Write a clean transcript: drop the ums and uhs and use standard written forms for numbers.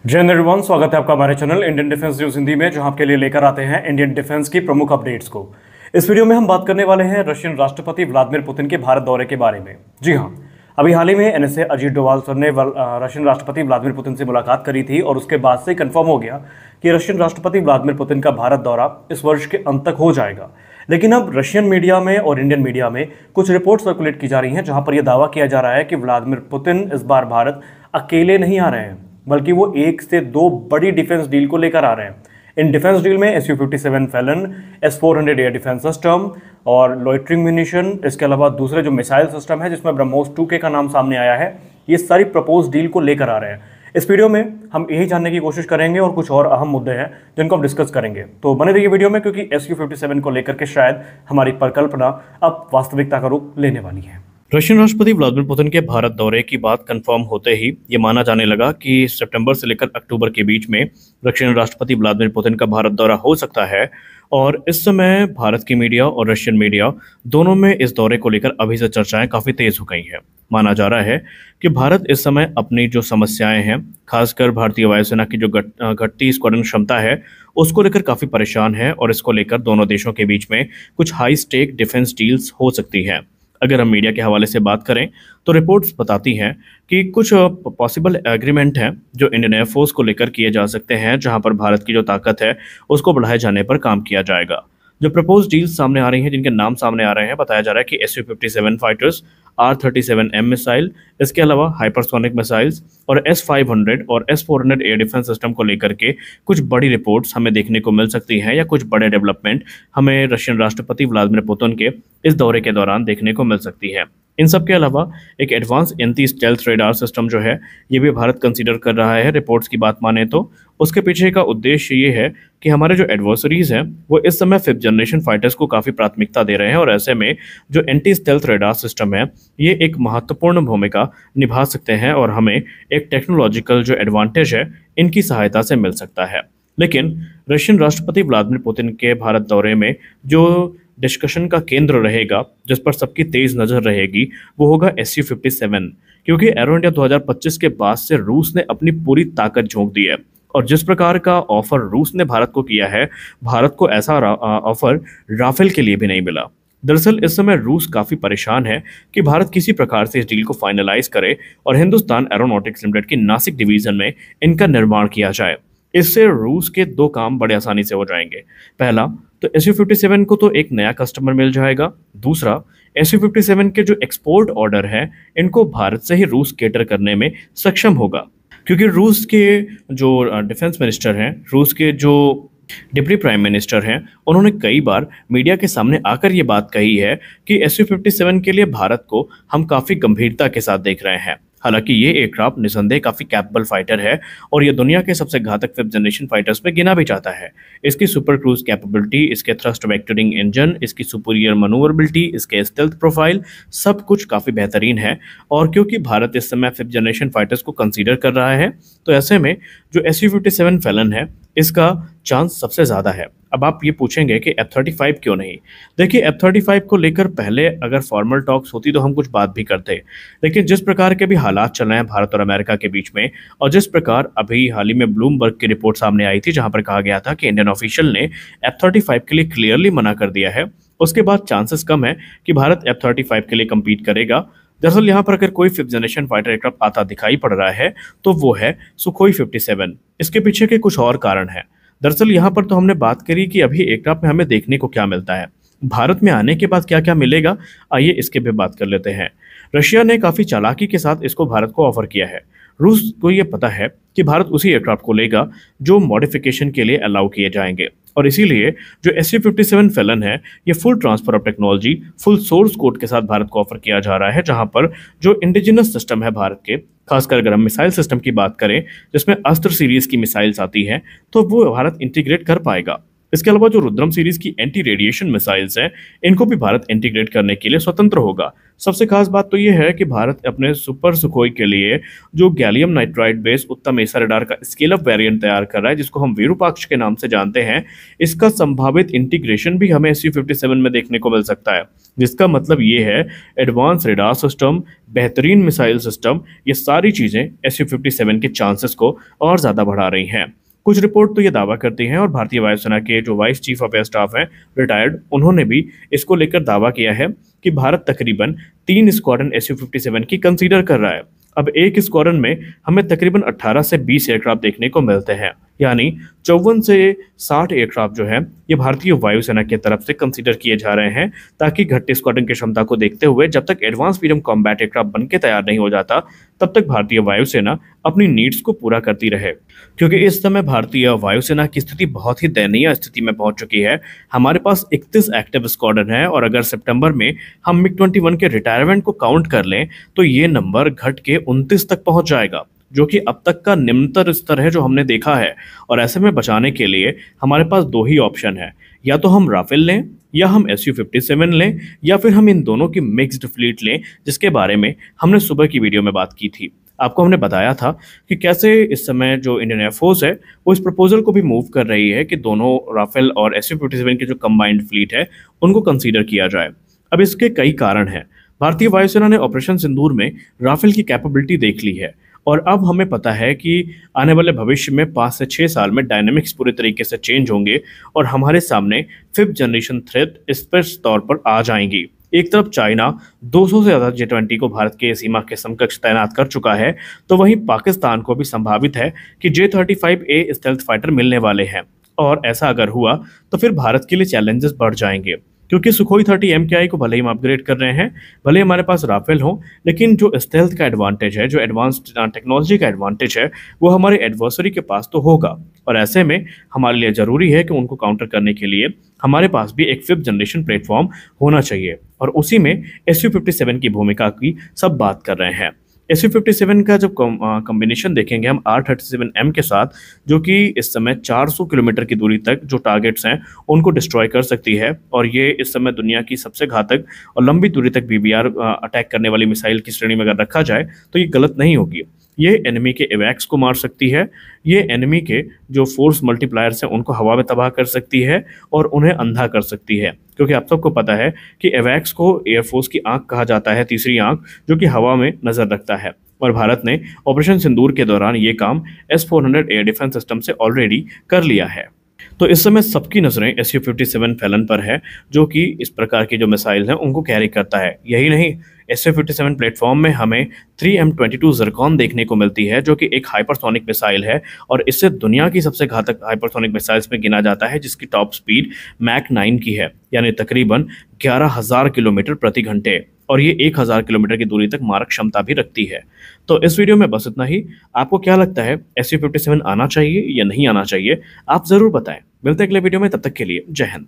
जय हिंद एवरीवन, स्वागत है आपका हमारे channel Indian defence news Hindi में, जहां आपके लिए लेकर आते हैं इंडियन डिफेंस की प्रमुख अपडेट्स को। इस वीडियो में हम बात करने वाले हैं रशियन राष्ट्रपति व्लादिमीर पुतिन के भारत दौरे के बारे में। जी हां, अभी हाल ही में एनएसए अजीत डोभाल सर ने रशियन राष्ट्रपति व्लादिमीर पुतिन से मुलाकात करी थी और उसके बाद से कंफर्म हो गया कि रशियन राष्ट्रपति व्लादिमीर पुतिन का भारत दौरा इस वर्ष के अंत तक हो जाएगा। लेकिन अब रशियन मीडिया में और इंडियन मीडिया में कुछ रिपोर्ट सर्कुलेट की जा रही हैं, जहां पर यह दावा किया जा रहा है कि व्लादिमीर पुतिन इस बार भारत अकेले नहीं आ रहे हैं, बल्कि वो एक से दो बड़ी डिफेंस डील को लेकर आ रहे हैं। इन डिफेंस डील में Su-57 Fallon, S-400 air defence system और लॉइटरिंग म्यूनिशन, इसके अलावा दूसरे जो मिसाइल सिस्टम है जिसमें ब्रह्मोस 2K का नाम सामने आया है, ये सारी प्रपोज डील को लेकर आ रहे हैं। इस वीडियो में हम यही जानने की कोशिश करेंगे और कुछ और अहम मुद्दे हैं जिनको हम डिस्कस करेंगे, तो बने रहिए वीडियो में, क्योंकि Su-57 को लेकर के शायद हमारी परिकल्पना अब वास्तविकता का रूप लेने वाली है। रशियन राष्ट्रपति व्लादिमीर पुतिन के भारत दौरे की बात कंफर्म होते ही ये माना जाने लगा कि सितंबर से लेकर अक्टूबर के बीच में रशियन राष्ट्रपति व्लादिमीर पुतिन का भारत दौरा हो सकता है। और इस समय भारत की मीडिया और रशियन मीडिया दोनों में इस दौरे को लेकर अभी से चर्चाएं काफ़ी तेज हो गई हैं। माना जा रहा है कि भारत इस समय अपनी जो समस्याएं हैं, खासकर भारतीय वायुसेना की जो घटती स्क्वाड्रन क्षमता है, उसको लेकर काफ़ी परेशान है और इसको लेकर दोनों देशों के बीच में कुछ हाई स्टेक डिफेंस डील्स हो सकती हैं। अगर हम मीडिया के हवाले से बात करें तो रिपोर्ट्स बताती हैं कि कुछ पॉसिबल एग्रीमेंट हैं जो इंडियन एयरफोर्स को लेकर किए जा सकते हैं, जहां पर भारत की जो ताकत है उसको बढ़ाए जाने पर काम किया जाएगा। जो प्रपोज डील्स सामने आ रही हैं, जिनके नाम सामने आ रहे हैं, बताया जा रहा है कि Su-57 फाइटर्स, R-37M मिसाइल, इसके अलावा हाइपरसोनिक मिसाइल्स और S-500 और S-400 एयर डिफेंस सिस्टम को लेकर के कुछ बड़ी रिपोर्ट्स हमें देखने को मिल सकती हैं, या कुछ बड़े डेवलपमेंट हमें रशियन राष्ट्रपति व्लादिमीर पुतिन के इस दौरे के दौरान देखने को मिल सकती है। इन सब के अलावा एक advance anti stealth radar system जो है, ये भी भारत कंसीडर कर रहा है। रिपोर्ट्स की बात माने तो उसके पीछे का उद्देश्य ये है कि हमारे जो एडवर्सरीज हैं वो इस समय 5th जनरेशन फाइटर्स को काफ़ी प्राथमिकता दे रहे हैं, और ऐसे में जो एंटी स्टेल्थ रेडार सिस्टम है ये एक महत्वपूर्ण भूमिका निभा सकते हैं और हमें एक टेक्नोलॉजिकल जो एडवांटेज है इनकी सहायता से मिल सकता है। लेकिन रशियन राष्ट्रपति व्लादिमीर पुतिन के भारत दौरे में जो डिस्कशन का केंद्र रहेगा, जिस पर सबकी तेज नजर रहेगी, वो होगा Su-57, क्योंकि एरो इंडिया 2025 के बाद से रूस ने अपनी पूरी ताकत झोंक दी है, और जिस प्रकार का ऑफर रूस ने भारत को किया है, भारत को ऐसा ऑफर राफेल के लिए भी नहीं मिला। दरअसल इस समय रूस काफ़ी परेशान है कि भारत किसी प्रकार से इस डील को फाइनलाइज करे और हिंदुस्तान एरोनॉटिक्स लिमिटेड की नासिक डिवीजन में इनका निर्माण किया जाए। इससे रूस के दो काम बड़े आसानी से हो जाएंगे। पहला तो Su-57 को तो एक नया कस्टमर मिल जाएगा, दूसरा Su-57 के जो एक्सपोर्ट ऑर्डर हैं इनको भारत से ही रूस केटर करने में सक्षम होगा, क्योंकि रूस के जो डिफेंस मिनिस्टर हैं, रूस के जो डिप्टी प्राइम मिनिस्टर हैं, उन्होंने कई बार मीडिया के सामने आकर ये बात कही है कि Su-57 के लिए भारत को हम काफ़ी गंभीरता के साथ देख रहे हैं। हालांकि ये एयरक्राफ्ट निसंदेह काफ़ी कैपेबल फाइटर है और ये दुनिया के सबसे घातक 5th जनरेशन फाइटर्स में गिना भी जाता है। इसकी सुपर क्रूज कैपेबिलिटी, इसके थ्रस्ट वेक्टरिंग इंजन, इसकी सुपीरियर मनूवरबिलिटी, इसके स्टेल्थ प्रोफाइल, सब कुछ काफ़ी बेहतरीन है। और क्योंकि भारत इस समय 5th जनरेशन फाइटर्स को कंसीडर कर रहा है, तो ऐसे में जो Su-57 फैलन है इसका चांस सबसे ज़्यादा है। अब आप ये पूछेंगे कि F-35 क्यों नहीं? देखिए, F-35 को लेकर पहले अगर फॉर्मल टॉक्स होती तो हम कुछ बात भी करते, लेकिन जिस प्रकार के भी हालात चल रहे हैं भारत और अमेरिका के बीच में, और जिस प्रकार अभी हाल ही में ब्लूमबर्ग की रिपोर्ट सामने आई थी जहां पर कहा गया था कि इंडियन ऑफिशियल ने F-35 के लिए क्लियरली मना कर दिया है, उसके बाद चांसेस कम है कि भारत F-35 के लिए कम्पीट करेगा। दरअसल यहाँ पर अगर कोई 5th जनरेशन फाइटर एयरक्राफ्ट आता दिखाई पड़ रहा है तो वो है सुखोई 57। इसके पीछे के कुछ और कारण हैं। दरअसल यहाँ पर तो हमने बात करी कि अभी एयरक्राफ्ट में हमें देखने को क्या मिलता है, भारत में आने के बाद क्या क्या मिलेगा, आइए इसके भी बात कर लेते हैं। रशिया ने काफ़ी चालाकी के साथ इसको भारत को ऑफर किया है। रूस को ये पता है कि भारत उसी एयरक्राफ्ट को लेगा जो मॉडिफिकेशन के लिए अलाउ किए जाएंगे, और इसीलिए जो Su-57 फैलन है ये full transfer of technology, full source code के साथ भारत को ऑफर किया जा रहा है, जहां पर जो इंडिजिनस सिस्टम है भारत के, खासकर अगर हम मिसाइल सिस्टम की बात करें जिसमें अस्त्र सीरीज की मिसाइल्स आती हैं, तो वो भारत इंटीग्रेट कर पाएगा। इसके अलावा जो रुद्रम सीरीज की एंटी रेडिएशन मिसाइल्स हैं, इनको भी भारत इंटीग्रेट करने के लिए स्वतंत्र होगा। सबसे खास बात तो यह है कि भारत अपने सुपर सुखोई के लिए जो गैलियम नाइट्राइड बेस्ड उत्तम एसा रडार का स्केल अप वेरिएंट तैयार कर रहा है, जिसको हम विरूपाक्ष के नाम से जानते हैं। इसका संभावित इंटीग्रेशन भी हमें Su-57 में देखने को मिल सकता है, जिसका मतलब ये है एडवांस रडार सिस्टम, बेहतरीन मिसाइल सिस्टम, ये सारी चीजें Su-57 के चांसेस को और ज्यादा बढ़ा रही हैं। कुछ रिपोर्ट तो ये दावा करती हैं, और भारतीय वायुसेना के जो vice chief of air staff हैं रिटायर्ड, उन्होंने भी इसको लेकर दावा किया है कि भारत तकरीबन 3 स्क्वाड्रन Su-57 की कंसीडर कर रहा है। अब एक स्क्वाड्रन में हमें तकरीबन 18 से 20 एयरक्राफ्ट देखने को मिलते हैं, यानी 54 से 60 एयरक्राफ्ट जो है ये भारतीय वायुसेना की तरफ से कंसीडर किए जा रहे हैं, ताकि घटते स्क्वाड्रन की क्षमता को देखते हुए जब तक एडवांस मीडियम कॉम्बैट एयरक्राफ्ट बन के तैयार नहीं हो जाता, तब तक भारतीय वायुसेना अपनी नीड्स को पूरा करती रहे। क्योंकि इस समय भारतीय वायुसेना की स्थिति बहुत ही दयनीय स्थिति में पहुंच चुकी है। हमारे पास 31 एक्टिव स्क्वाड्रन है, और अगर सितंबर में हम MiG-21 के रिटायरमेंट को काउंट कर लें तो ये नंबर घट के 29 तक पहुंच जाएगा, जो कि अब तक का निम्नतर स्तर है जो हमने देखा है। और ऐसे में बचाने के लिए हमारे पास 2 ही ऑप्शन है, या तो हम राफेल लें या हम Su-57 लें, या फिर हम इन दोनों की मिक्स्ड फ्लीट लें, जिसके बारे में हमने सुबह की वीडियो में बात की थी। आपको हमने बताया था कि कैसे इस समय जो इंडियन एयरफोर्स है वो इस प्रपोजल को भी मूव कर रही है कि दोनों राफेल और Su-57 की जो कंबाइंड फ्लीट है उनको कंसीडर किया जाए। अब इसके कई कारण हैं। भारतीय वायुसेना ने ऑपरेशन सिंदूर में राफेल की कैपेबिलिटी देख ली है, और अब हमें पता है कि आने वाले भविष्य में 5 से 6 साल में डायनेमिक्स पूरे तरीके से चेंज होंगे, और हमारे सामने 5th जनरेशन थ्रेट स्पष्ट तौर पर आ जाएंगी। एक तरफ चाइना 200 से ज़्यादा J-20 को भारत के सीमा के समकक्ष तैनात कर चुका है, तो वहीं पाकिस्तान को भी संभावित है कि J-35A स्टेल्थ फाइटर मिलने वाले हैं। और ऐसा अगर हुआ तो फिर भारत के लिए चैलेंजेस बढ़ जाएंगे, क्योंकि सुखोई 30 MKI को भले ही हम अपग्रेड कर रहे हैं, भले हमारे पास राफेल हो, लेकिन जो स्टेल्थ का एडवांटेज है, जो एडवांस्ड टेक्नोलॉजी का एडवांटेज है, वो हमारे एडवर्सरी के पास तो होगा। और ऐसे में हमारे लिए ज़रूरी है कि उनको काउंटर करने के लिए हमारे पास भी एक 5th जनरेशन प्लेटफॉर्म होना चाहिए, और उसी में Su-57 की भूमिका की सब बात कर रहे हैं। Su-57 का जब कॉम्बिनेशन देखेंगे हम R-37M के साथ, जो कि इस समय 400 किलोमीटर की दूरी तक जो टारगेट्स हैं उनको डिस्ट्रॉय कर सकती है, और ये इस समय दुनिया की सबसे घातक और लंबी दूरी तक BBR अटैक करने वाली मिसाइल की श्रेणी में अगर रखा जाए तो ये गलत नहीं होगी। ये एनिमी के एवैक्स को मार सकती है, ये एनिमी के जो फोर्स मल्टीप्लायर्स हैं उनको हवा में तबाह कर सकती है, और उन्हें अंधा कर सकती है। क्योंकि आप सबको पता है कि एवैक्स को एयरफोर्स की आंख कहा जाता है, तीसरी आंख, जो कि हवा में नजर रखता है। और भारत ने ऑपरेशन सिंदूर के दौरान ये काम S-400 एयर डिफेंस सिस्टम से ऑलरेडी कर लिया है। तो इस समय सबकी नज़रें Su-57 फैलन पर है, जो कि इस प्रकार की जो मिसाइल हैं उनको कैरी करता है। यही नहीं, Su-57 प्लेटफॉर्म में हमें 3M22 ज़िरकॉन देखने को मिलती है, जो कि एक हाइपरसोनिक मिसाइल है, और इससे दुनिया की सबसे घातक हाइपरसोनिक मिसाइल्स में गिना जाता है, जिसकी टॉप स्पीड मैक 9 की है, यानी तकरीबन 11,000 किलोमीटर प्रति घंटे, और ये 1,000 किलोमीटर की दूरी तक मारक क्षमता भी रखती है। तो इस वीडियो में बस इतना ही। आपको क्या लगता है, Su-57 आना चाहिए या नहीं आना चाहिए? आप ज़रूर बताएं। मिलते हैं अगले वीडियो में, तब तक के लिए जय हिंद।